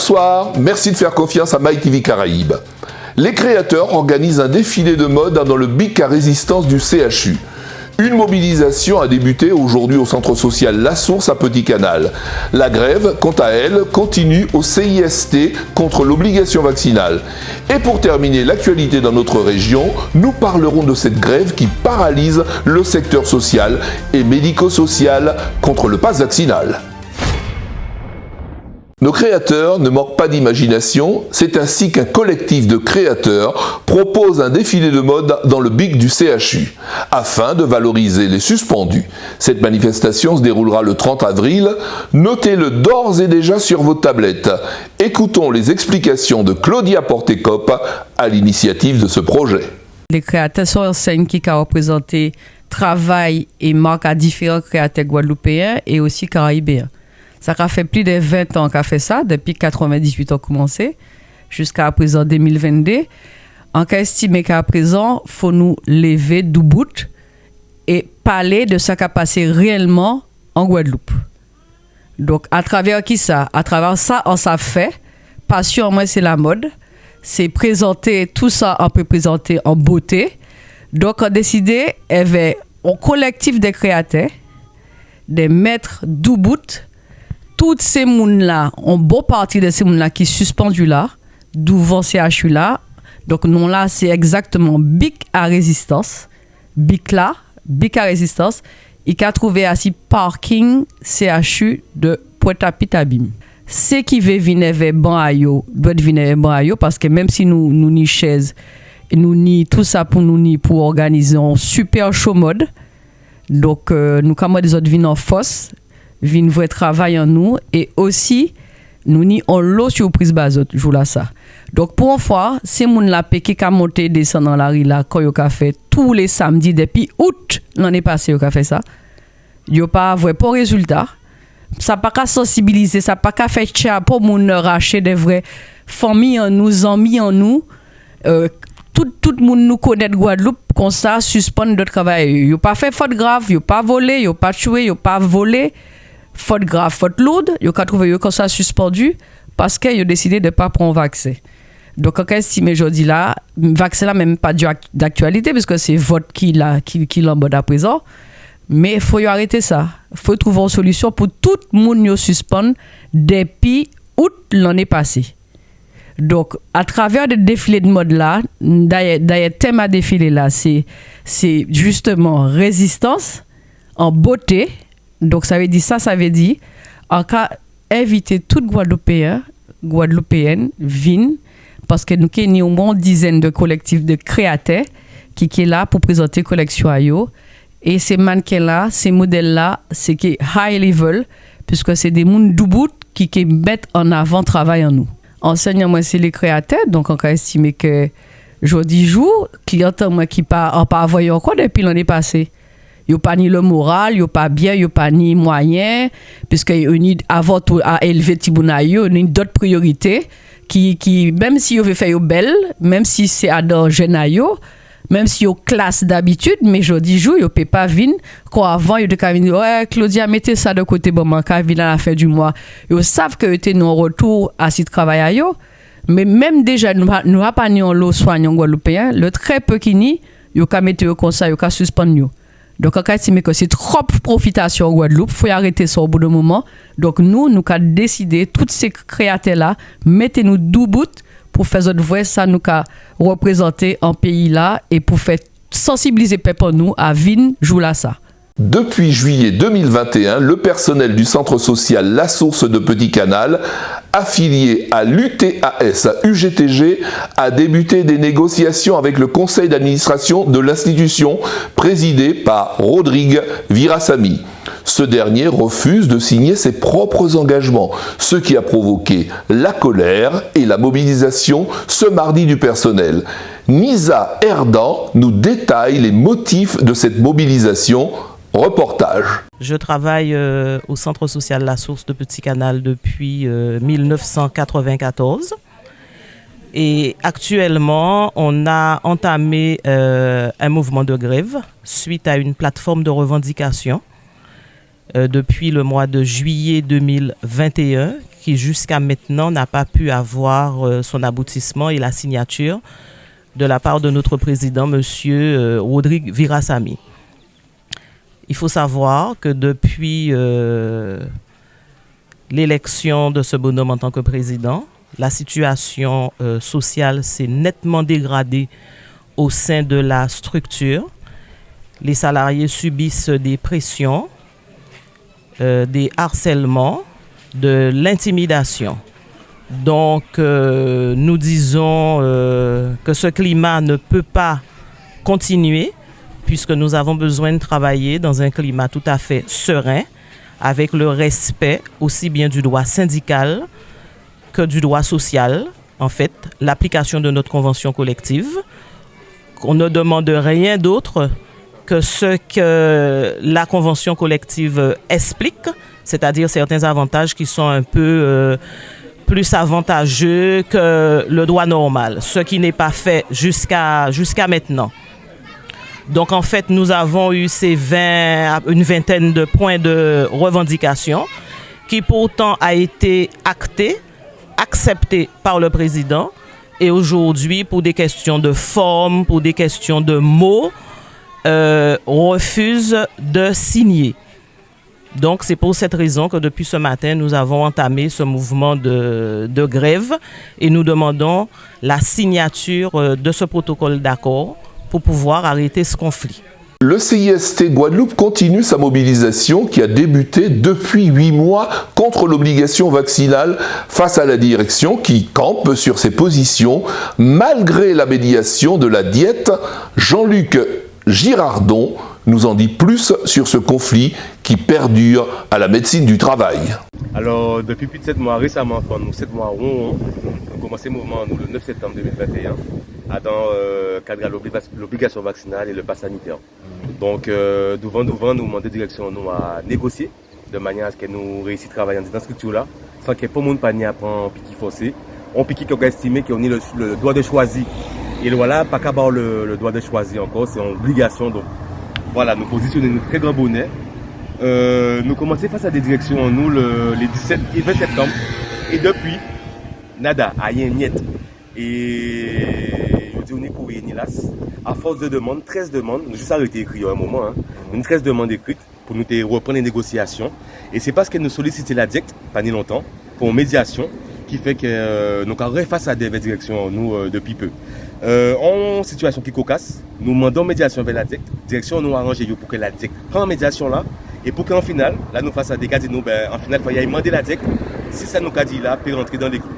Bonsoir, merci de faire confiance à MyTV Caraïbes. Les créateurs organisent un défilé de mode dans le BIC à résistance du CHU. Une mobilisation a débuté aujourd'hui au centre social La Source à Petit Canal. La grève, quant à elle, continue au CIST contre l'obligation vaccinale. Et pour terminer l'actualité dans notre région, nous parlerons de cette grève qui paralyse le secteur social et médico-social contre le pass vaccinal. Nos créateurs ne manquent pas d'imagination, c'est ainsi qu'un collectif de créateurs propose un défilé de mode dans le BIC du CHU, afin de valoriser les suspendus. Cette manifestation se déroulera le 30 avril, notez-le d'ores et déjà sur vos tablettes. Écoutons les explications de Claudia Portécop à l'initiative de ce projet. Les créateurs sont en scène qui ont représenté travail et marque à différents créateurs guadeloupéens et aussi caraïbéens. Ça a fait plus de 20 ans qu'a fait ça, depuis 98 ans commencé, jusqu'à présent 2022. On a estimé qu'à présent, il faut nous lever du bout et parler de ce qui a passé réellement en Guadeloupe. Donc, à travers qui ça? À travers ça, on s'est fait. Passion, moi, c'est la mode. C'est présenter, tout ça, on peut présenter en beauté. Donc, on a décidé, il y avait un collectif de créateurs, des maîtres du bout. Toutes ces mouns-là, on beau partie de ces mouns-là qui sont suspendus là, devant CHU là. Donc, nous là, c'est exactement BIC à résistance. BIC là, BIC à résistance. Il a trouvé assis parking CHU de Pointe-à-Pitre-Abîme. Ce qui veut venir vers Banhayo, doit venir vers Banhayo parce que même si nous ni chaises, nous ni tout ça pour organiser un super show mode. Donc, nous, comme des autres vignes en force, vin vrai travail en nous et aussi nous ni on l'eau surprise bazot jour là ça. Donc pour une fois, ces moun la qui a monté descend dans la rue là quand yo ka fait tous les samedis depuis août l'année passée yo ka fait ça. Yo pas vrai pour résultat. Ça pas qu'à sensibiliser, ça pas qu'à faire tcha pour moun racher des vrais familles en nous, amis en nous. Tout le monde nous connaît de Guadeloupe comme ça suspend de travail. Yo pas fait faute grave, yo pas volé, yo pas tué, yo pas volé. Faute grave, faute lourde, ils ont trouvé comme ça suspendu parce qu'ils ont décidé de ne pas prendre vaccin. Donc, on estime aujourd'hui là, le vaccin là même pas d'actualité parce que c'est vote qui l'embête à présent. Mais il faut arrêter ça. Il faut trouver une solution pour tout le monde qui suspend depuis août l'année passée. Donc, à travers le défilé de mode là, d'ailleurs, thème à défilé là, c'est justement résistance en beauté. Donc, ça veut dire, en cas inviter tout Guadeloupéen, Guadeloupéenne, viennent, parce que nous avons au moins une dizaine de collectifs de créateurs qui sont là pour présenter collection à eux. Et ces mannequins-là, ces modèles-là, c'est qui high level, puisque c'est des mondes du bout qui mettent en avant le travail en nous. Enseignant, c'est les créateurs, donc on a estimé que jeudi jour, clientèle qui n'a pas envoyé encore depuis l'année passée. Yo pas ni le moral, yo pas bien, yo pas ni moyen puisque yo ni avant tout à élever tibuna yo, ni d'autres priorités qui même si yo veut faire yo belle, même si c'est à dans jeune yo, même si yo classe d'habitude, mais jodi jour yo peut pas venir quoi avant yo de ka venir ouais Claudia mettez ça de côté bon man ka venir à la fin du mois. Yo savent que était non retour à ce travail à yo, mais même déjà nous pas ni on l'eau soignant guadeloupéen, le très peu qui ni yo ka mettre yo comme ça yo ka suspendre yo. Donc, on a estimé que c'est trop profitation en Guadeloupe. Il faut arrêter ça au bout d'un moment. Donc, nous avons décidé, tous ces créateurs-là, mettez-nous deux bouts pour faire notre voix, ça nous a représenté un pays-là et pour faire sensibiliser pour nous à vin jouer là ça. Depuis juillet 2021, le personnel du centre social La Source de Petit Canal, affilié à l'UTAS-UGTG, a débuté des négociations avec le conseil d'administration de l'institution présidé par Rodrigue Virasamy. Ce dernier refuse de signer ses propres engagements, ce qui a provoqué la colère et la mobilisation ce mardi du personnel. Nisa Erdan nous détaille les motifs de cette mobilisation. Reportage. Je travaille au centre social La Source de Petit Canal depuis 1994 et actuellement on a entamé un mouvement de grève suite à une plateforme de revendication depuis le mois de juillet 2021 qui jusqu'à maintenant n'a pas pu avoir son aboutissement et la signature de la part de notre président, M. Rodrigue Virasamy. Il faut savoir que depuis l'élection de ce bonhomme en tant que président, la situation sociale s'est nettement dégradée au sein de la structure. Les salariés subissent des pressions, des harcèlements, de l'intimidation. Donc, nous disons que ce climat ne peut pas continuer puisque nous avons besoin de travailler dans un climat tout à fait serein, avec le respect aussi bien du droit syndical que du droit social, en fait, l'application de notre convention collective. On ne demande rien d'autre que ce que la convention collective explique, c'est-à-dire certains avantages qui sont un peu plus avantageux que le droit normal, ce qui n'est pas fait jusqu'à maintenant. Donc en fait, nous avons eu une vingtaine de points de revendication qui pourtant a été accepté par le président. Et aujourd'hui, pour des questions de forme, pour des questions de mots, refuse de signer. Donc c'est pour cette raison que depuis ce matin, nous avons entamé ce mouvement de grève et nous demandons la signature de ce protocole d'accord pour pouvoir arrêter ce conflit. Le CIST Guadeloupe continue sa mobilisation qui a débuté depuis 8 mois contre l'obligation vaccinale face à la direction qui campe sur ses positions malgré la médiation de la diète. Jean-Luc Girardon nous en dit plus sur ce conflit qui perdure à la médecine du travail. Alors, depuis plus de 7 mois, récemment, pendant nous 7 mois, on a commencé le mouvement le 9 septembre 2021 dans le cadre de l'obligation vaccinale et le pass sanitaire. Donc, nous demandons de direction nous à négocier de manière à ce que nous réussissions à travailler dans cette structure-là, sans que pour le monde pas n'y apprend piquet forcé. On piquet qui a estimé qu'on a le droit de choisir. Et voilà, pas qu'à avoir le droit de choisir encore, c'est une obligation. Donc, voilà, nous positionnons notre très grand bonnet. Nous commençons face à des directions, nous, les 17 et 20 septembre. Et depuis, nada, rien, niet. Et je dis, on est courrier, ni las. À force de demandes, 13 demandes, nous juste arrêté d'écrire à un moment, hein, une 13 demandes écrites pour nous reprendre les négociations. Et c'est parce que nous sollicitons la DIECT, pas ni longtemps, pour une médiation, qui fait que nous avons face à des directions, nous, depuis peu. En situation qui est cocasse, nous demandons médiation vers la DIECT. Direction nous arrange pour que la DIECT prenne médiation là. Et pour qu'en final, là nous fasse des cas, nous, en final, il faut y demander la DIECT. Si ça nous a dit là, peut rentrer dans les clous.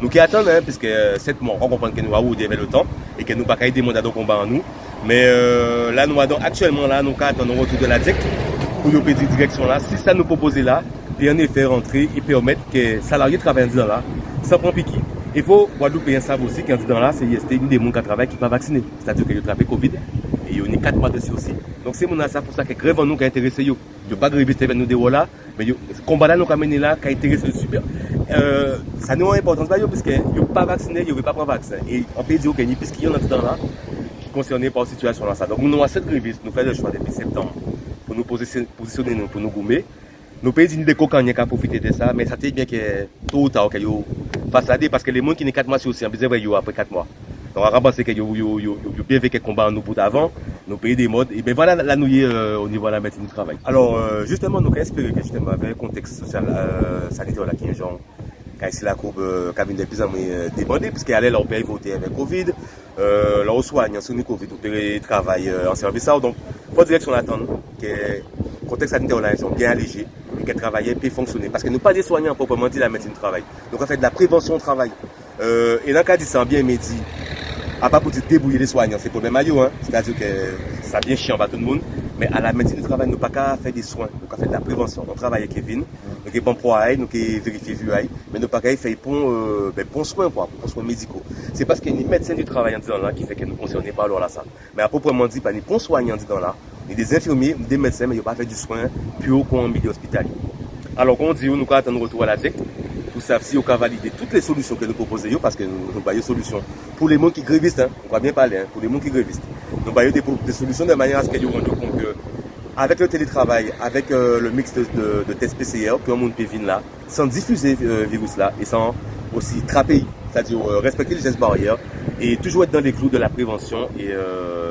Nous qui attendons, hein, puisque 7 mois, on comprend que nous avons eu le temps et que nous n'avons pas demander de combat en nous. Mais là, nous attendons actuellement, là, nous attendons le retour de la DIECT pour nous pédir direction là. Si ça nous propose là, puis en effet rentrer et permettre que les salariés travaillent dans là, sans prendre piquet. Il faut Guadeloupéens savent aussi qu'en dans là, c'est une des gens qui travaillent qui ne sont pas vaccinés. C'est-à-dire qu'ils ont attrapé Covid et ils ont 4 mois dessus aussi. Donc c'est ça pour ça que grève en nous qui a intéressé. Il ne pas gréver avec nous des là, mais le combat là nous a mené là qui a intéressé le super. Ça n'a pas d'importance parce qu'ils ne sont pas vaccinés, ils ne veulent pas prendre vaccin. Et on peut dire qu'il puisqu'il y en a dans là qui sont concernés par la situation là. Donc nous avons 7 grévistes, nous faisons le choix depuis septembre pour nous positionner, pour nous gommer. Nous pays des cocagne qui a profité de ça, mais ça c'est bien que tôt ou tard qu'ils fassent ça parce que les gens qui ont 4 mois aussi, ils ont après 4 mois. Donc on a pensé qu'ils ont bien vécu le combat en nous bout d'avant, nous pays des modes, et bien voilà la nouille au niveau de la médecine du travail. Alors justement, nous espérons que justement avec le contexte social sanitaire là qui est genre, quand ici la courbe qui vient de plus en moins débordée, puisqu'il allait leur pays voter avec Covid, leur soignants sur le Covid, opérer travail en service. Donc, pour direction attendre que le contexte sanitaire là sont bien allégé. Et qu'elle travaillait peut fonctionner. Parce que nous pas des soignants proprement dit la médecine du travail. Donc on fait de la prévention au travail. Et dans le cas de ça, bien médit, à pas pour dire débrouiller les soignants, c'est problème à eux, hein. C'est-à-dire que ça bien chiant à tout le monde. Mais à la médecine du travail, nous pas qu'à faire des soins, nous qu'à faire de la prévention. On travaille avec Kevin, nous qui bon pour nous qui vérifier vu mais nous pas qu'à faire pour soins pour soins médicaux. C'est parce qu'il y a des médecins du travail en disant là qui fait que nous concernés par alors là ça. Mais à proprement dit, pas des bons soignants en disant là. Il y a des infirmiers, des médecins, mais ils n'ont pas fait du soin plus haut qu'en milieu hospitalier. Alors, quand on dit, nous allons attendre retour à la DIECT pour savoir si on peut valider toutes les solutions que nous proposons, parce que nous avons des solutions pour les gens qui grévisent, hein, on va bien parler, hein, pour les gens qui grévisent. Nous avons des solutions de manière à ce qu'ils rendent compte que, avec le télétravail, avec le mix de tests PCR, que le monde peut venir là, sans diffuser le virus là et sans aussi trapper, c'est-à-dire respecter les gestes barrières et toujours être dans les clous de la prévention et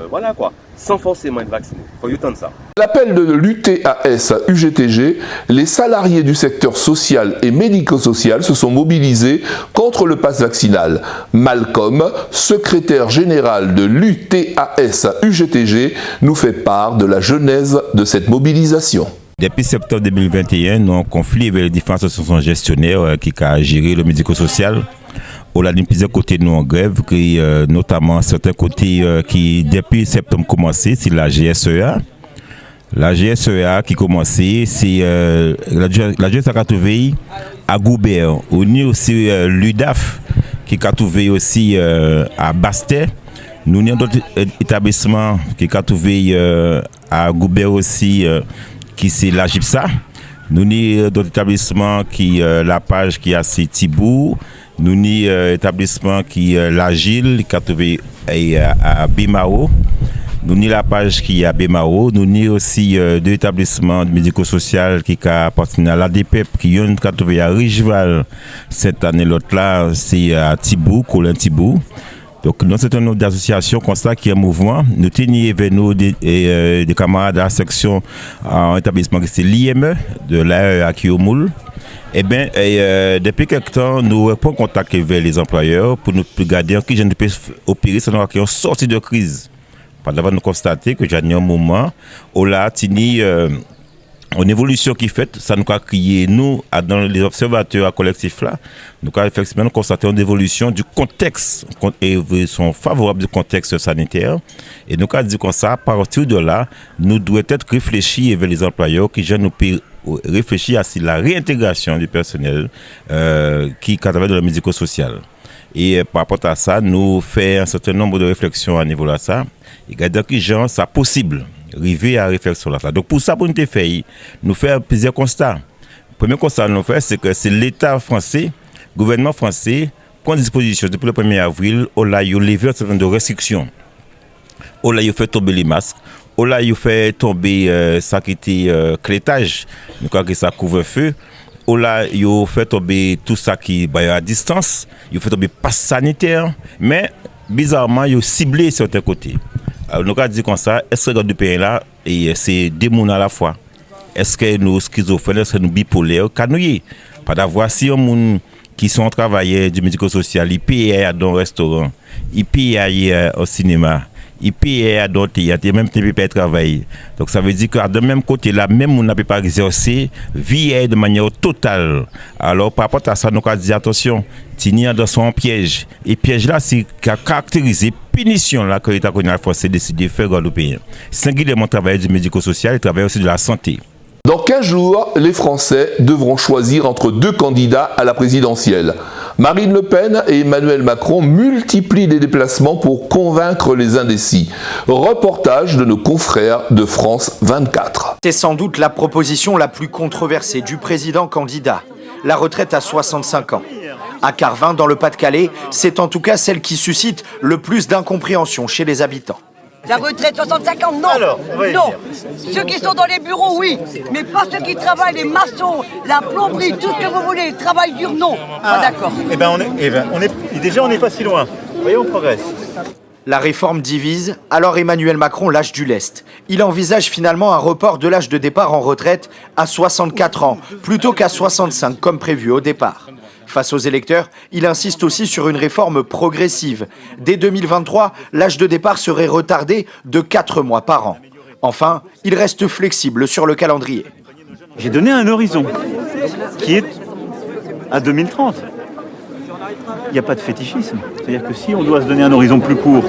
voilà quoi, sans forcément être vacciné. Il faut y entendre ça. L'appel de l'UTAS à UGTG, les salariés du secteur social et médico-social se sont mobilisés contre le pass vaccinal. Malcolm, secrétaire général de l'UTAS à UGTG, nous fait part de la genèse de cette mobilisation. Depuis septembre 2021, nous avons un conflit avec les différentes associations gestionnaires qui ont géré le médico-social. On a plusieurs côtés nous en grève, qui, notamment certains côtés qui, depuis septembre, commencé, c'est la GSEA. La GSEA qui commençait, c'est la GSEA qui a trouvé à Goubert. On a aussi l'UDAF qui a trouvé aussi à Bastet. Nous avons d'autres établissements qui ont trouvé à Goubert aussi. Qui c'est la GIPSA. Nous avons d'autres établissements qui la page qui a c'est Thibault. Nous avons établissement qui la Gilles qui a trouvé à Bemao. Nous avons la page qui est à Bemao. Nous avons aussi deux établissements médico-social qui appartiennent à l'ADPEP qui ont trouvé à Richeval cette année. L'autre là c'est à Thibault, Colin Thibault. Donc, nous sommes un nombre d'associations constat qui est un mouvement. Nous tenions avec nous des camarades de la section en établissement qui c'est l'IME de l'AE qui est au Moule. Eh bien, depuis quelque temps, nous reprenons contact avec les employeurs pour nous regarder qui je peux opérer sans qu'ils ont sorti de crise. D'abord, nous constater que j'ai un moment où là, une évolution qui fait, ça nous a créé, nous, dans les observateurs collectifs là, nous avons effectivement constaté une évolution du contexte, et ils sont favorables du contexte sanitaire. Et nous avons dit comme ça, à partir de là, nous devons être réfléchis avec les employeurs qui nous réfléchir à la réintégration du personnel qui travaille dans le médico-social. Et par rapport à ça, nous faisons un certain nombre de réflexions à niveau de ça. Et regardons que genre, ça possible. Arriver à réflexion là. Donc pour ça, pour nous faire, nous faisons plusieurs constats. Le premier constat que nous faisons, c'est que c'est l'État français, le gouvernement français, prend des dispositions depuis le 1er avril, où là, il a levé un certain nombre de restrictions. Où là, il a fait tomber les masques. Où là, il a fait tomber ça qui était clétage. Nous croyons que ça couvre-feu. Où là, il a fait tomber tout ça qui est à distance. Il a fait tomber passe sanitaire. Mais bizarrement, il a ciblé certains côtés. Alors, nous avons dit comme ça, est-ce que dans deux pays là, c'est deux mondes à la fois? Est-ce que nous schizophrènes, est-ce que nous bipolaires? Car nous y pas d'avoir si un monde qui sont travailleurs du médico-social, ils payent dans un restaurant, ils payent au cinéma, ils payent dans le théâtre, et même ils peuvent travailler. Donc ça veut dire que de même côté là, même on n'a pas exercé vie de manière totale. Alors par rapport à ça, nous avons dit attention, tenir dans son piège. Et piège là, c'est caractérisé punition là que l'État colonial français décide de faire dans le pays. Singulièrement travailler du médico-social et travailler aussi de la santé. Dans 15 jours, les Français devront choisir entre deux candidats à la présidentielle. Marine Le Pen et Emmanuel Macron multiplient les déplacements pour convaincre les indécis. Reportage de nos confrères de France 24. C'est sans doute la proposition la plus controversée du président candidat. La retraite à 65 ans. À Carvin, dans le Pas-de-Calais, c'est en tout cas celle qui suscite le plus d'incompréhension chez les habitants. La retraite 65 ans, non. Alors, non. Ceux qui sont dans les bureaux, oui. Mais pas ceux qui travaillent, les maçons, la plomberie, tout ce que vous voulez. Travail dur, non. Pas d'accord. Déjà, on n'est pas si loin. Vous voyez, on progresse. La réforme divise, alors Emmanuel Macron lâche du lest. Il envisage finalement un report de l'âge de départ en retraite à 64 ans, plutôt qu'à 65 comme prévu au départ. Face aux électeurs, il insiste aussi sur une réforme progressive. Dès 2023, l'âge de départ serait retardé de 4 mois par an. Enfin, il reste flexible sur le calendrier. J'ai donné un horizon qui est à 2030. Il n'y a pas de fétichisme. C'est-à-dire que si on doit se donner un horizon plus court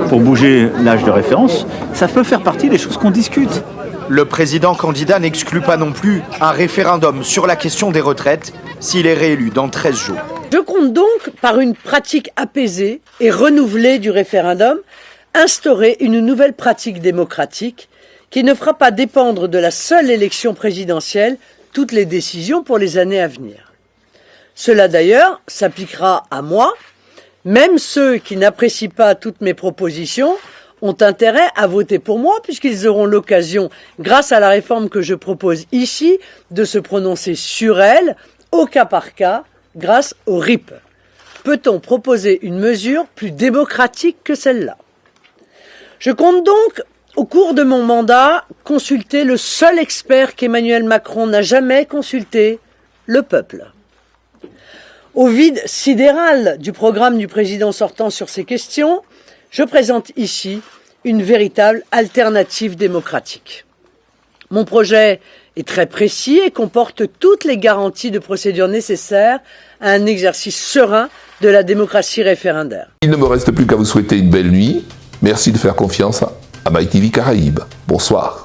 pour bouger l'âge de référence, ça peut faire partie des choses qu'on discute. Le président candidat n'exclut pas non plus un référendum sur la question des retraites s'il est réélu dans 13 jours. Je compte donc, par une pratique apaisée et renouvelée du référendum, instaurer une nouvelle pratique démocratique qui ne fera pas dépendre de la seule élection présidentielle toutes les décisions pour les années à venir. Cela d'ailleurs s'appliquera à moi, même ceux qui n'apprécient pas toutes mes propositions ont intérêt à voter pour moi puisqu'ils auront l'occasion, grâce à la réforme que je propose ici, de se prononcer sur elle au cas par cas grâce au RIP. Peut-on proposer une mesure plus démocratique que celle-là? Je compte donc, au cours de mon mandat, consulter le seul expert qu'Emmanuel Macron n'a jamais consulté, le peuple. Au vide sidéral du programme du président sortant sur ces questions, je présente ici une véritable alternative démocratique. Mon projet est très précis et comporte toutes les garanties de procédure nécessaires à un exercice serein de la démocratie référendaire. Il ne me reste plus qu'à vous souhaiter une belle nuit. Merci de faire confiance à MyTV Caraïbes. Bonsoir.